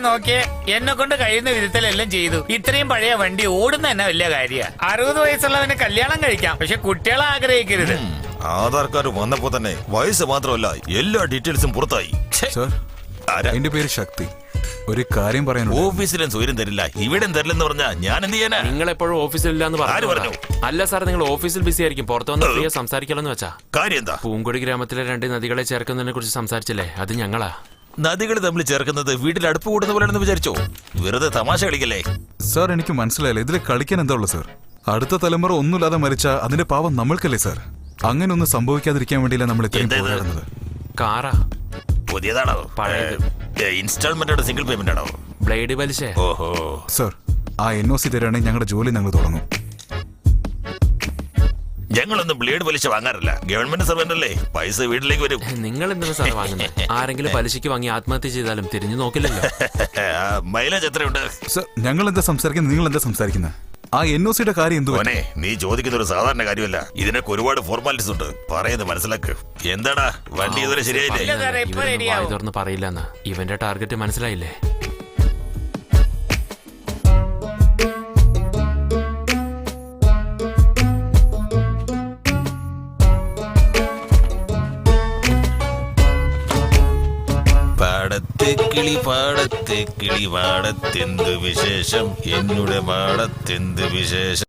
നോക്കിയേ, എന്നെ കൊണ്ട് കഴിയുന്ന വിധത്തിലെല്ലാം ചെയ്തു. ഇത്രയും പഴയ വണ്ടി ഓടുന്ന തന്നെ വലിയ കാര്യ. 60 വയസ്സുള്ളവന് കല്യാണം കഴിക്കാം, പക്ഷെ കുട്ടികളെ ആഗ്രഹിക്കരുത്. ആധാർ കാർഡ് വന്നപ്പോ തന്നെ വയസ്സ് മാത്രമല്ല എല്ലാ ഡീറ്റെയിൽസും പുറത്തായി. സർ, എന്റെ പേര് ശക്തി. ഒരു കാര്യം പറയാൻ ഓഫീസിലും സൗകര്യം തരില്ല, ഇവിടെ തരില്ലെന്ന് പറഞ്ഞാ ഞാൻ എന്ത് ചെയ്യാനാ? നിങ്ങൾ എപ്പോഴും ഓഫീസിലില്ലാന്ന് പറഞ്ഞു. അല്ല സാർ, നിങ്ങൾ ഓഫീസിൽ ബിസി ആയിരിക്കും. പുറത്തു വന്ന് ഫ്രീ സംസാരിക്കലോന്ന് വെച്ചാ. കാര്യം എന്താ? പൂങ്കൊടി ഗ്രാമത്തിലെ 2 നദികളെ ചേർക്കുന്നതിനെ കുറിച്ച് സംസാരിച്ചില്ലേ, അത് ഞങ്ങളാ. നദികൾ തമ്മിൽ ചേർക്കുന്നത് വീട്ടിൽ അടുപ്പ് കൂടുന്ന പോലെയാണെന്ന് വിചാരിച്ചോ? വെറുതെ തമാശ കളിക്കല്ലേ? സാർ, എനിക്ക് മനസ്സിലായില്ല, ഇതിൽ കളിക്കാൻ എന്താ ഉള്ളത് സാർ? അടുത്ത തലമുറ ഒന്നുമില്ലാതെ മരിച്ച അതിന്റെ പാവം നമ്മൾക്കല്ലേ സാർ? അങ്ങനെ ഒന്നും സംഭവിക്കാതിരിക്കാൻ വേണ്ടിയില്ല നമ്മൾ ഇത്രയും പോരാടുന്നത്. കാറാ. പുതിയതാണോ? പഴയത്. ഇൻസ്റ്റാൾമെന്റ് ആണോ സിംഗിൾ പേയ്മെന്റ് ആണോ? ബ്ലേഡ് പലിശ. ഓഹോ സാർ, ആ NOC തരാണെങ്കിൽ ഞങ്ങളുടെ ജോലി ഞങ്ങൾ തുടങ്ങും. ഞങ്ങളൊന്നും ബ്ലേഡ് പലിശ വാങ്ങാറില്ല, ഗവൺമെന്റ് സർവന്റ് അല്ലേ, പൈസ വീട്ടിലേക്ക് വരും. നിങ്ങൾ എന്തിനാ സാർ വാങ്ങുന്നത്? ആരെങ്കിലും പലിശയ്ക്ക് വാങ്ങി ആത്മഹത്യ ചെയ്താലും തിരിഞ്ഞു നോക്കില്ലല്ലോ. മൈലേജ് എത്രയുണ്ട്? സാർ, ഞങ്ങൾ എന്താ സംസാരിക്കുന്നത്, നിങ്ങൾ എന്താ സംസാരിക്കുന്നത്? ആ NOCയുടെ കാര്യം എന്തുവാ? നീ ചോദിക്കുന്ന ഒരു സാധാരണ കാര്യമല്ല, ഇതിനൊക്കെ ഒരുപാട് ഫോർമാലിറ്റീസ് ഉണ്ട്. പറയുന്നത് മനസ്സിലാക്ക്. എന്താടാ വണ്ടി ഇതുവരെ ശരിയായില്ലേ? തുറന്ന് പറയില്ലെന്ന് ഇവന്റെ ടാർഗറ്റ് മനസ്സിലായില്ലേ? പാടത്തെ കിളി പാടത്തെന്ത് വിശേഷം, എന്നുടെ പാടത്തെന്ത് വിശേഷം.